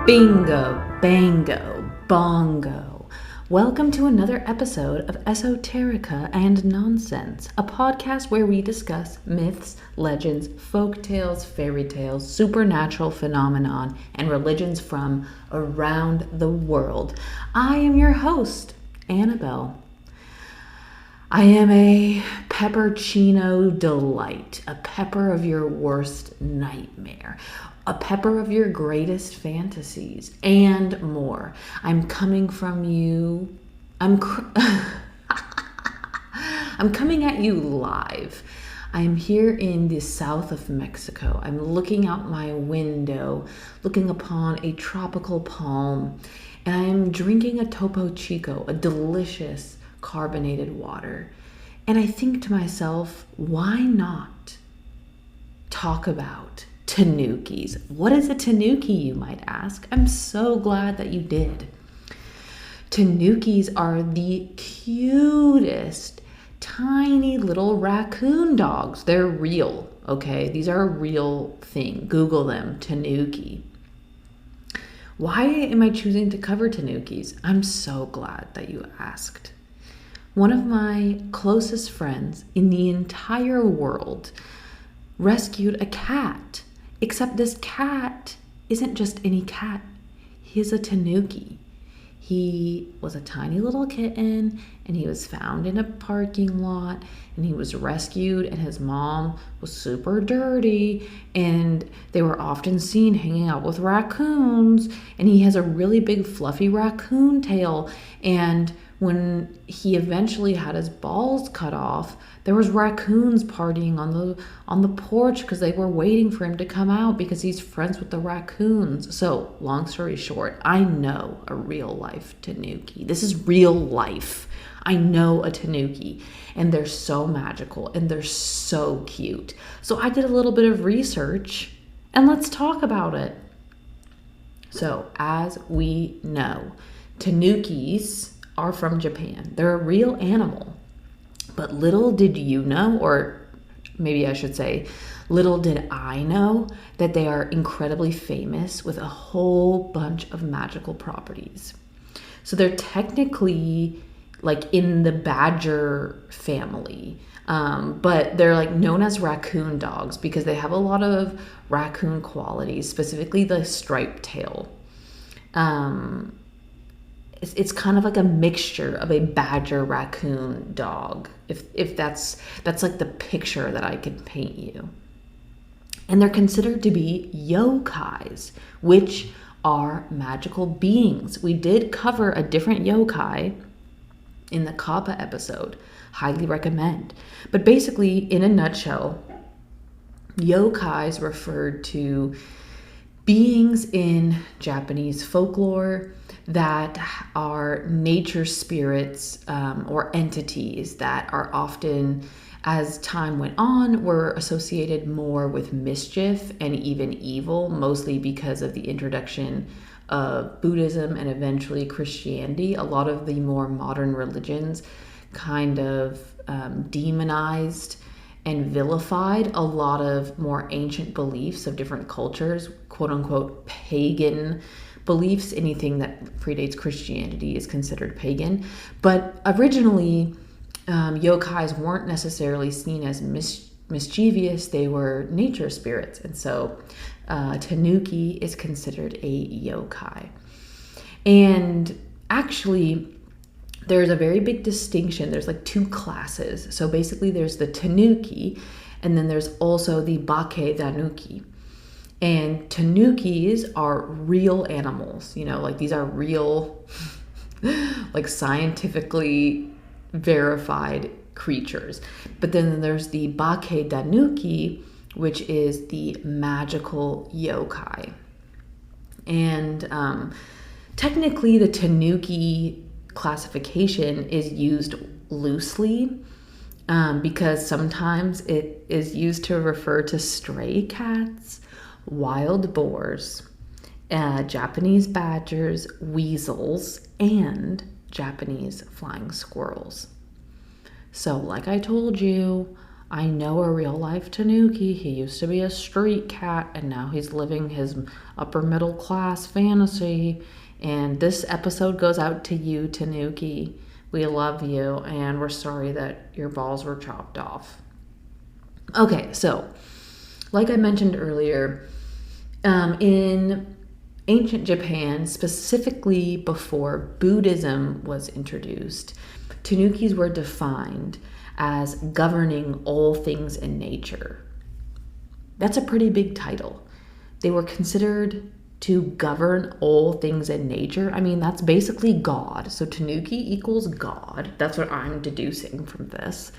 Bingo, bango, bongo. Welcome to another episode of Esoterica and Nonsense, a podcast where we discuss myths, legends, folk tales, fairy tales, supernatural phenomenon, and religions from around the world. I am your host, Annabelle. I am a peppercino delight, a pepper of your worst nightmare, a pepper of your greatest fantasies, and more. I'm coming from you. I'm coming at you live. I'm here in the south of Mexico. I'm looking out my window, looking upon a tropical palm, and I am drinking a Topo Chico, a delicious carbonated water. And I think to myself, why not talk about Tanukis? What is a Tanuki, you might ask? I'm so glad that you did. Tanukis are the cutest, tiny little raccoon dogs. They're real, okay? These are a real thing. Google them, Tanuki. Why am I choosing to cover Tanukis? I'm so glad that you asked. One of my closest friends in the entire world rescued a cat, except this cat isn't just any cat. He's a Tanuki. He was a tiny little kitten, and he was found in a parking lot, and he was rescued, and his mom was super dirty, and they were often seen hanging out with raccoons, and he has a really big fluffy raccoon tail, and when he eventually had his balls cut off, there was raccoons partying on the porch because they were waiting for him to come out because he's friends with the raccoons. So, long story short, I know a real life Tanuki. This is real life. I know a Tanuki, and they're so magical and they're so cute. So I did a little bit of research, and let's talk about it. So, as we know, Tanukis are from Japan. They're a real animal. But little did you know, or maybe I should say, little did I know, that they are incredibly famous with a whole bunch of magical properties. So they're technically like in the badger family, but they're like known as raccoon dogs because they have a lot of raccoon qualities, specifically the striped tail. It's kind of like a mixture of a badger raccoon dog, if that's like the picture that I could paint you. And they're considered to be yokais, which are magical beings. We did cover a different yokai in the Kappa episode. Highly recommend. But basically, in a nutshell, yokais referred to beings in Japanese folklore that are nature spirits or entities that are often, as time went on, were associated more with mischief and even evil, mostly because of the introduction of Buddhism and eventually Christianity. A lot of the more modern religions kind of demonized and vilified a lot of more ancient beliefs of different cultures, quote unquote pagan beliefs. Anything that predates Christianity is considered pagan. But originally, yokais weren't necessarily seen as mischievous. They were nature spirits. And so Tanuki is considered a yokai. And actually, there's a very big distinction. There's like two classes. So basically there's the Tanuki, and then there's also the Bake Tanuki. And Tanukis are real animals, like these are real, like scientifically verified creatures. But then there's the Bake Tanuki, which is the magical yokai. And technically the Tanuki classification is used loosely because sometimes it is used to refer to stray cats, wild boars, Japanese badgers, weasels, and Japanese flying squirrels. So like I told you, I know a real life Tanuki. He used to be a street cat and now he's living his upper middle class fantasy. And this episode goes out to you, Tanuki. We love you and we're sorry that your balls were chopped off. Okay, so like I mentioned earlier, in ancient Japan, specifically before Buddhism was introduced, Tanukis were defined as governing all things in nature. That's a pretty big title. They were considered to govern all things in nature. I mean, that's basically God. So Tanuki equals God. That's what I'm deducing from this.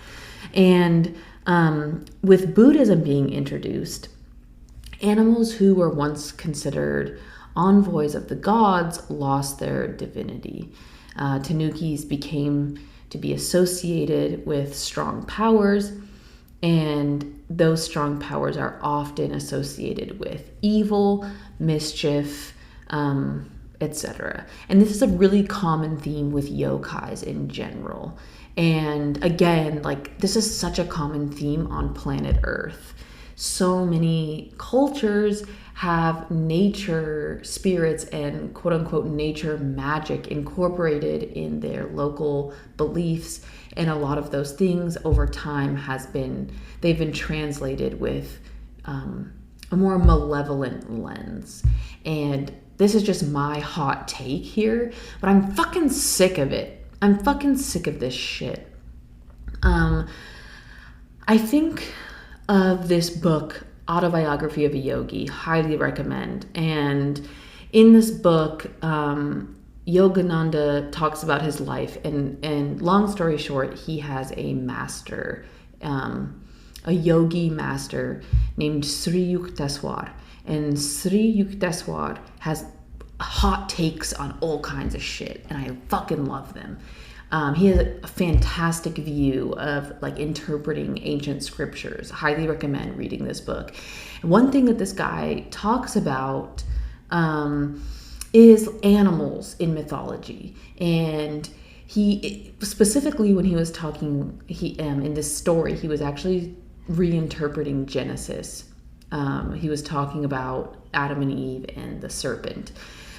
And with Buddhism being introduced, animals who were once considered envoys of the gods lost their divinity. Tanukis became to be associated with strong powers, and those strong powers are often associated with evil, mischief, etc. And this is a really common theme with yokais in general. And again, like, this is such a common theme on planet Earth. So many cultures have nature spirits and quote unquote nature magic incorporated in their local beliefs. And a lot of those things over time they've been translated with a more malevolent lens. And this is just my hot take here, but I'm fucking sick of it. I'm fucking sick of this shit. I think of this book, Autobiography of a Yogi, highly recommend. And in this book, Yogananda talks about his life, and long story short, he has a master, a yogi master named Sri Yukteswar. And Sri Yukteswar has hot takes on all kinds of shit, and I fucking love them. He has a fantastic view of like interpreting ancient scriptures. Highly recommend reading this book. And one thing that this guy talks about is animals in mythology. And he specifically, when he was talking, in this story, he was actually reinterpreting Genesis. He was talking about Adam and Eve and the serpent.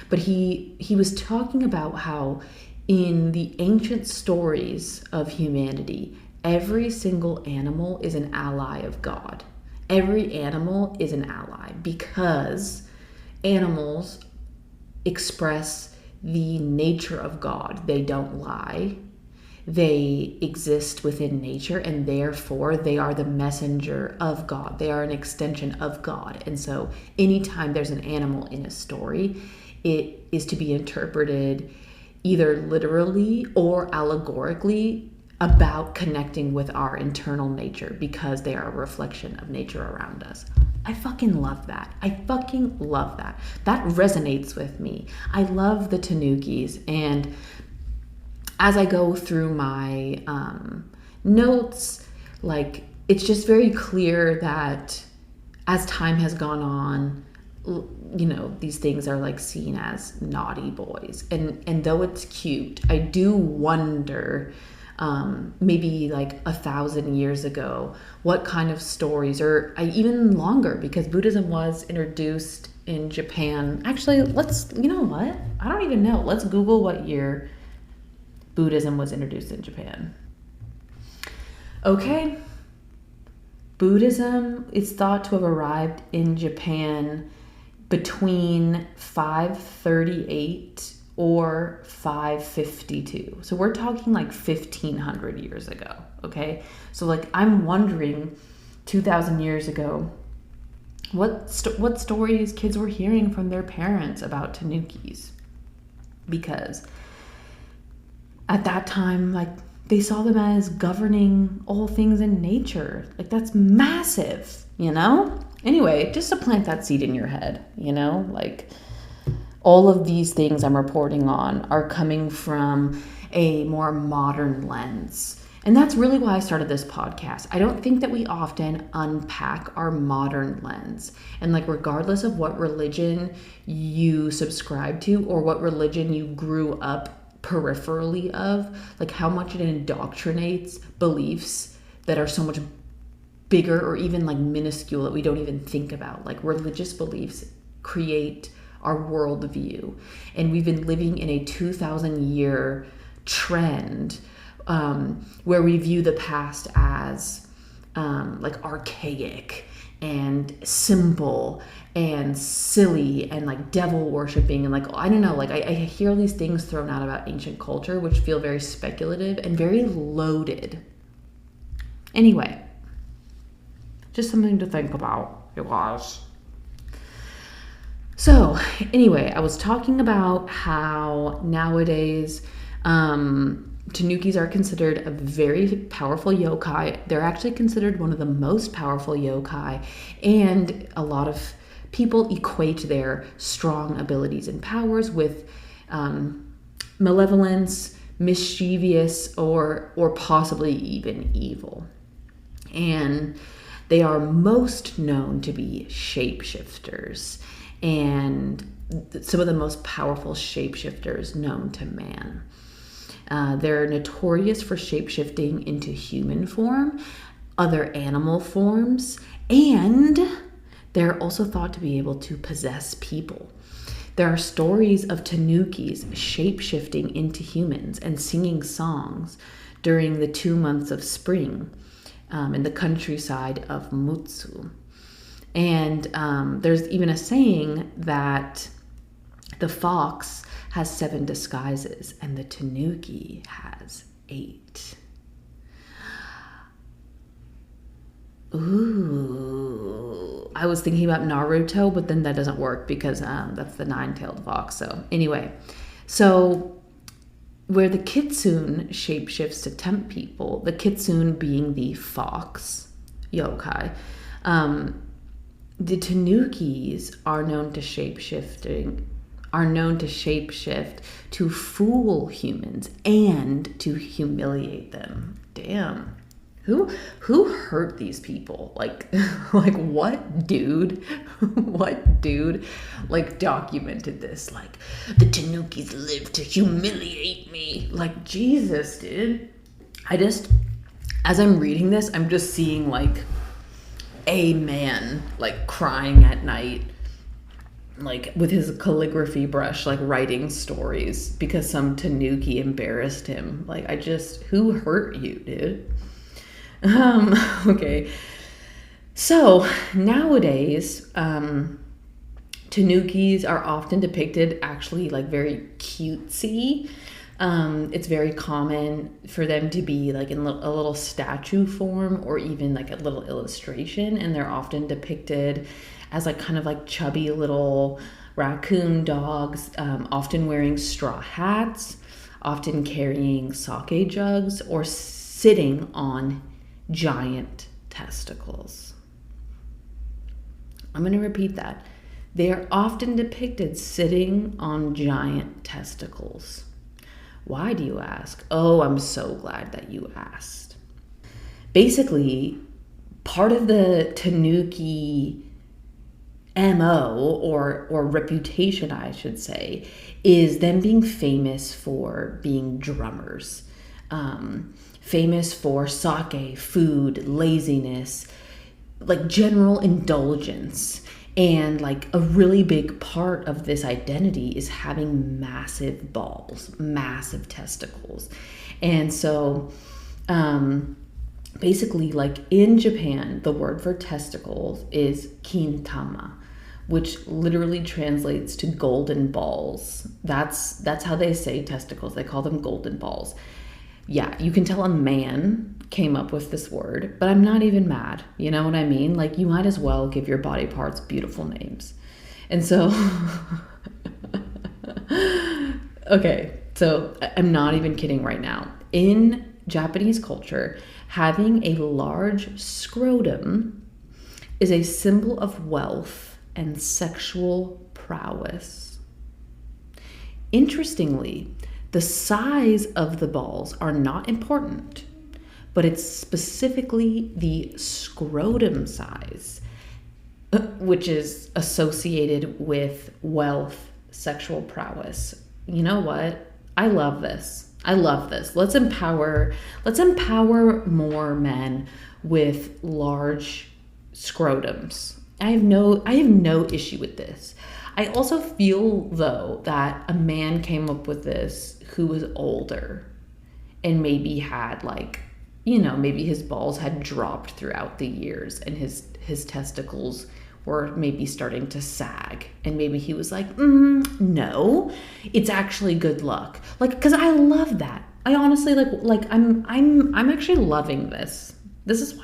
But he was talking about how in the ancient stories of humanity, every single animal is an ally of God. Every animal is an ally because animals express the nature of God. They don't lie. They exist within nature, and therefore they are the messenger of God. They are an extension of God. And so anytime there's an animal in a story, it is to be interpreted either literally or allegorically about connecting with our internal nature because they are a reflection of nature around us. I fucking love that. I fucking love that. That resonates with me. I love the Tanukis, and as I go through my notes, like, it's just very clear that as time has gone on, you know, these things are like seen as naughty boys, and though it's cute, I do wonder, maybe like 1,000 years ago, what kind of stories, or even longer, because Buddhism was introduced in Japan. Actually, you know what? I don't even know. Let's Google what year Buddhism was introduced in Japan. Okay. Buddhism is thought to have arrived in Japan between 538 or 552. So we're talking like 1,500 years ago, okay? So like, I'm wondering 2,000 years ago, what stories kids were hearing from their parents about Tanukis? Because at that time, like, they saw them as governing all things in nature. Like, that's massive, you know? Anyway, just to plant that seed in your head, you know? Like, all of these things I'm reporting on are coming from a more modern lens. And that's really why I started this podcast. I don't think that we often unpack our modern lens. And like, regardless of what religion you subscribe to or what religion you grew up peripherally of, like how much it indoctrinates beliefs that are so much bigger or even like minuscule that we don't even think about. Like religious beliefs create our worldview, and we've been living in a 2,000-year trend where we view the past as like archaic and simple and silly and like devil worshiping and like, I don't know, like I hear these things thrown out about ancient culture which feel very speculative and very loaded. Anyway, just something to think about, you guys. So anyway, I was talking about how nowadays Tanukis are considered a very powerful yokai. They're actually considered one of the most powerful yokai, and a lot of people equate their strong abilities and powers with malevolence, mischievous, or possibly even evil. And they are most known to be shapeshifters, and some of the most powerful shapeshifters known to man. They're notorious for shapeshifting into human form, other animal forms, and they're also thought to be able to possess people. There are stories of Tanukis shapeshifting into humans and singing songs during the 2 months of spring in the countryside of Mutsu. And there's even a saying that the fox has 7 disguises and the Tanuki has 8. Ooh, I was thinking about Naruto, but then that doesn't work because that's the 9-tailed fox. So anyway, so where the kitsune shapeshifts to tempt people, the kitsune being the fox yokai, the Tanukis are known to shapeshift to fool humans and to humiliate them. Damn. Who hurt these people? Like what dude? What dude like documented this? Like, the Tanukis live to humiliate me. Like, Jesus, dude. As I'm reading this, I'm just seeing like a man like crying at night, like with his calligraphy brush, like writing stories because some Tanuki embarrassed him. Like, who hurt you, dude? Okay. So nowadays, Tanukis are often depicted actually like very cutesy. It's very common for them to be like in a little statue form or even like a little illustration, and they're often depicted as like kind of like chubby little raccoon dogs, often wearing straw hats, often carrying sake jugs, or sitting on giant testicles. I'm going to repeat that. They are often depicted sitting on giant testicles. Why, do you ask? Oh, I'm so glad that you asked. Basically, part of the Tanuki MO or reputation, I should say, is them being famous for being drummers. Famous for sake, food, laziness, like general indulgence. And like a really big part of this identity is having massive balls, massive testicles. And so basically, like in Japan, the word for testicles is kintama, which literally translates to golden balls. That's how they say testicles. They call them golden balls. Yeah, you can tell a man came up with this word, but I'm not even mad. You know what I mean? Like, you might as well give your body parts beautiful names. And so, okay, so I'm not even kidding right now. In Japanese culture, having a large scrotum is a symbol of wealth and sexual prowess. Interestingly, the size of the balls are not important, but it's specifically the scrotum size, which is associated with wealth, sexual prowess. You know what? I love this. Let's empower more men with large scrotums. I have no issue with this. I also feel though that a man came up with this who was older and maybe had like, maybe his balls had dropped throughout the years and his testicles were maybe starting to sag, and maybe he was like, no, it's actually good luck. Like, because I love that. I honestly I'm actually loving this. This is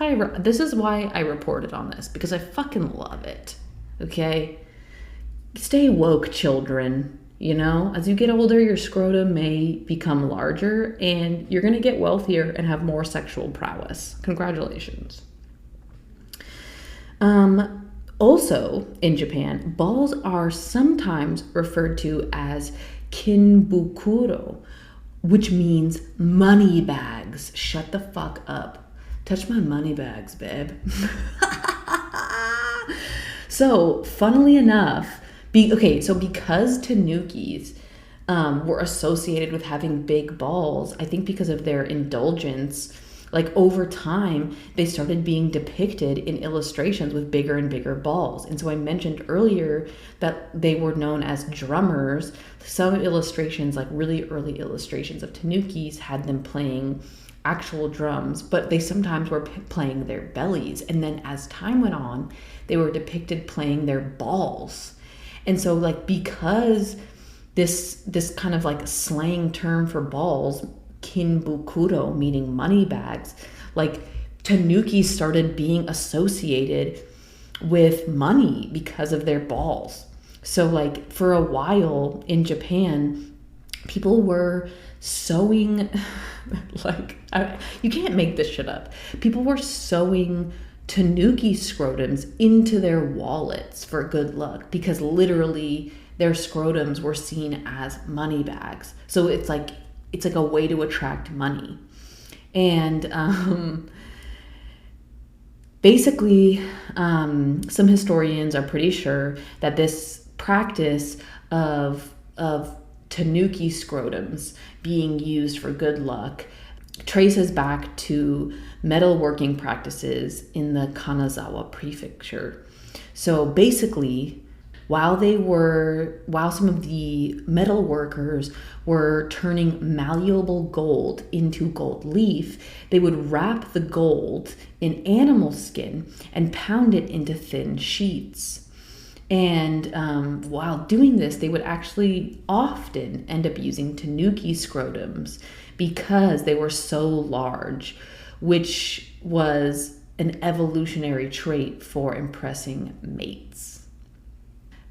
why I reported on this, because I fucking love it. Okay, stay woke, children. As you get older, your scrotum may become larger, and you're gonna get wealthier and have more sexual prowess. Congratulations. Also, in Japan, balls are sometimes referred to as kinbukuro, which means money bags. Shut the fuck up. Touch my money bags, babe. So, funnily enough, because Tanukis were associated with having big balls, I think because of their indulgence, like over time, they started being depicted in illustrations with bigger and bigger balls. And so I mentioned earlier that they were known as drummers. Some illustrations, like really early illustrations of Tanukis, had them playing actual drums, but they sometimes were playing their bellies. And then as time went on, they were depicted playing their balls. And so like, because this kind of like slang term for balls, kinbukuro, meaning money bags, like Tanukis started being associated with money because of their balls. So like for a while in Japan, people were sewing you can't make this shit up. People were sewing Tanuki scrotums into their wallets for good luck, because literally their scrotums were seen as money bags. So it's like a way to attract money. And basically, some historians are pretty sure that this practice of Tanuki scrotums being used for good luck traces back to metalworking practices in the Kanazawa prefecture. So basically, while some of the metal workers were turning malleable gold into gold leaf, they would wrap the gold in animal skin and pound it into thin sheets. And while doing this, they would actually often end up using Tanuki scrotums because they were so large, which was an evolutionary trait for impressing mates.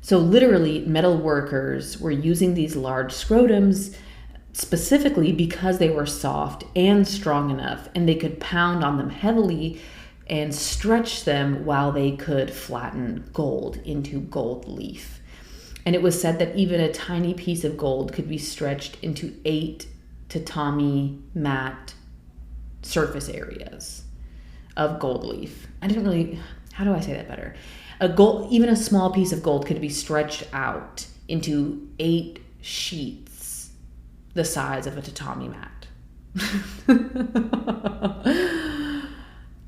So literally, metal workers were using these large scrotums specifically because they were soft and strong enough, and they could pound on them heavily and stretch them while they could flatten gold into gold leaf. And it was said that even a tiny piece of gold could be stretched into 8 tatami mat surface areas of gold leaf. How do I say that better? Even a small piece of gold could be stretched out into 8 sheets the size of a tatami mat.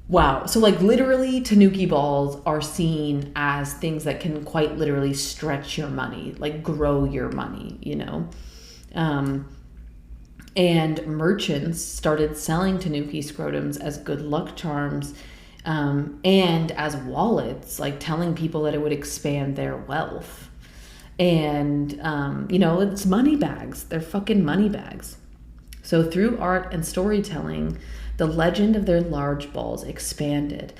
Wow. So like literally Tanuki balls are seen as things that can quite literally stretch your money, like grow your money, and merchants started selling Tanuki scrotums as good luck charms, and as wallets, like telling people that it would expand their wealth. And, it's money bags. They're fucking money bags. So through art and storytelling, the legend of their large balls expanded.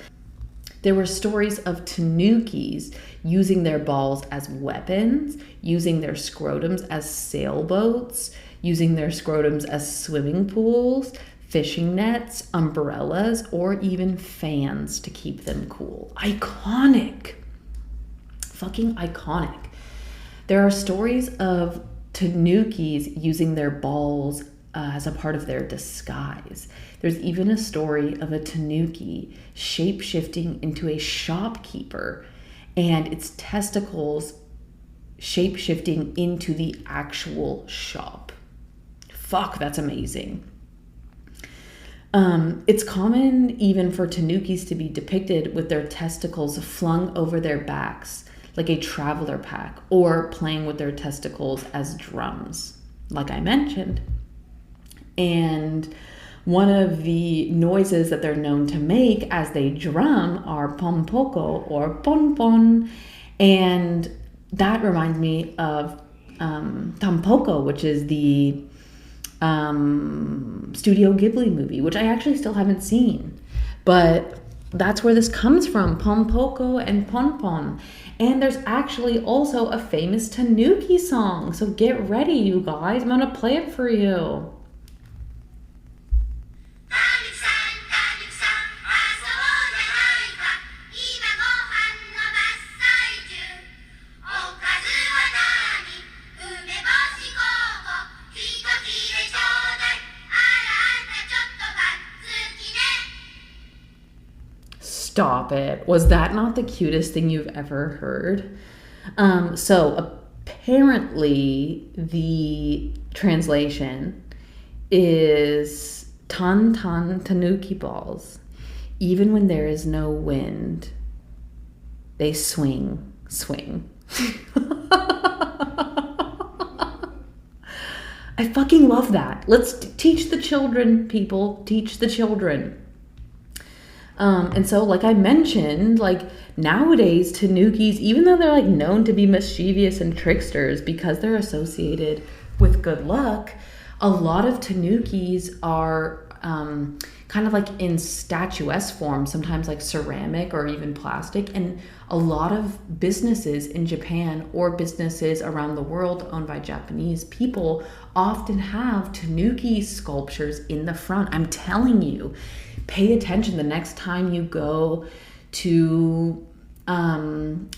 There were stories of Tanukis using their balls as weapons, using their scrotums as sailboats, using their scrotums as swimming pools, fishing nets, umbrellas, or even fans to keep them cool. Iconic. Fucking iconic. There are stories of Tanukis using their balls as a part of their disguise. There's even a story of a Tanuki shape-shifting into a shopkeeper and its testicles shape-shifting into the actual shop. Fuck, that's amazing. It's common even for tanukis to be depicted with their testicles flung over their backs, like a traveler pack, or playing with their testicles as drums, like I mentioned. And one of the noises that they're known to make as they drum are pompoko or ponpon. And that reminds me of Tampoco, which is the Studio Ghibli movie, which I actually still haven't seen. But that's where this comes from, pompoko and ponpon. And there's actually also a famous Tanuki song. So get ready, you guys. I'm going to play it for you. Stop it. Was that not the cutest thing you've ever heard? So apparently the translation is tan tanuki balls. Even when there is no wind, they swing. I fucking love that. Let's teach the children, people. Teach the children. And so, like I mentioned, like nowadays, tanukis, even though they're like known to be mischievous and tricksters because they're associated with good luck, a lot of tanukis are kind of like in statuesque form, sometimes like ceramic or even plastic. And a lot of businesses in Japan or businesses around the world owned by Japanese people often have tanuki sculptures in the front. I'm telling you. Pay attention the next time you go to a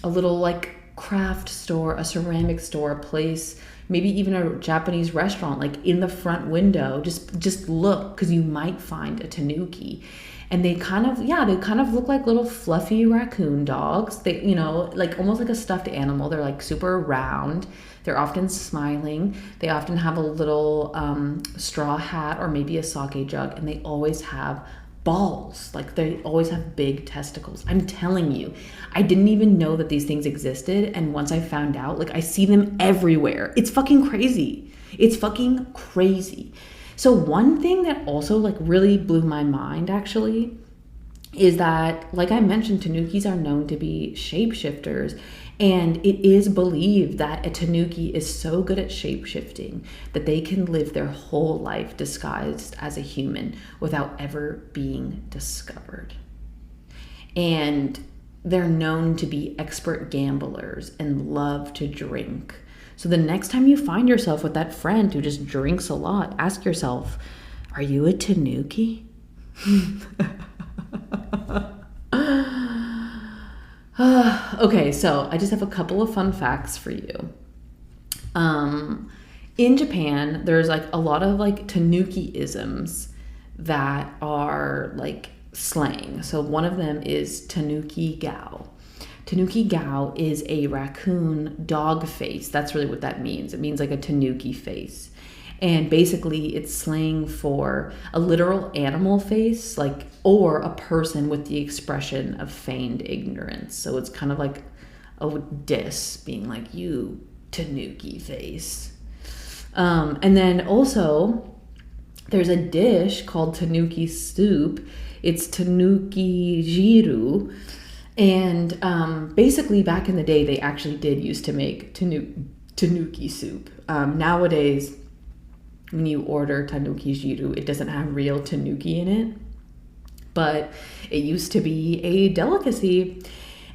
little like craft store, a ceramic store, a place, maybe even a Japanese restaurant, like in the front window, just look, because you might find a tanuki. And they kind of look like little fluffy raccoon dogs. They, like almost like a stuffed animal. They're like super round. They're often smiling. They often have a little straw hat or maybe a sake jug, and they always have balls. Like they always have big testicles. I'm telling you, I didn't even know that these things existed, and once I found out, like I see them everywhere. It's fucking crazy. So one thing that also like really blew my mind actually is that, like I mentioned, tanukis are known to be shapeshifters. And it is believed that a tanuki is so good at shapeshifting that they can live their whole life disguised as a human without ever being discovered. And they're known to be expert gamblers and love to drink. So the next time you find yourself with that friend who just drinks a lot, ask yourself, are you a tanuki? Okay, so I just have a couple of fun facts for you. In Japan, there's like a lot of like tanuki-isms that are like slang. So one of them is tanuki gao. Tanuki gao is a raccoon dog face. That's really what that means. It means like a tanuki face. And basically it's slang for a literal animal face, like, or a person with the expression of feigned ignorance. So it's kind of like a diss, being like, you tanuki face. And then also there's a dish called tanuki soup. It's tanuki jiru. And basically back in the day, they actually did used to make tanuki soup. Nowadays, when you order tanuki jiru, it doesn't have real tanuki in it, but it used to be a delicacy.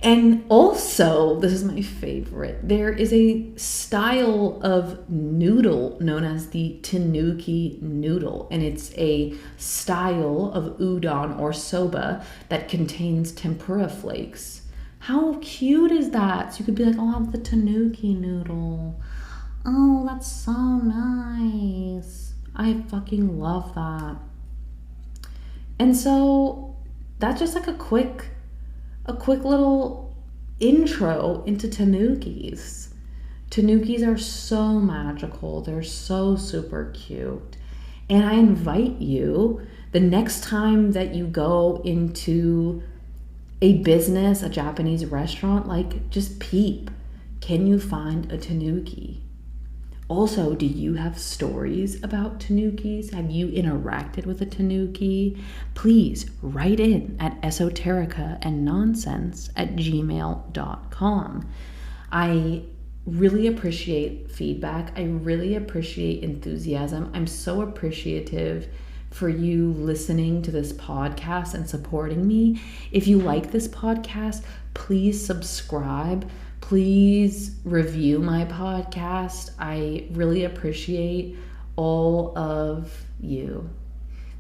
And also, this is my favorite, there is a style of noodle known as the tanuki noodle, and it's a style of udon or soba that contains tempura flakes. How cute is that? So you could be like, oh, I'll have the tanuki noodle. Oh, that's so nice. I fucking love that. And so that's just like a quick little intro into tanukis. Tanukis are so magical. They're so super cute. And I invite you, the next time that you go into a business, a Japanese restaurant, like, just peep. Can you find a tanuki? Also, do you have stories about tanukis? Have you interacted with a tanuki? Please write in at esotericaandnonsense@gmail.com. I really appreciate feedback. I really appreciate enthusiasm. I'm so appreciative for you listening to this podcast and supporting me. If you like this podcast, please subscribe. Please review my podcast. I really appreciate all of you.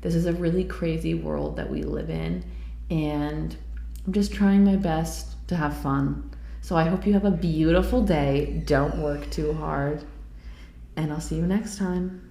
This is a really crazy world that we live in, and I'm just trying my best to have fun. So I hope you have a beautiful day. Don't work too hard, and I'll see you next time.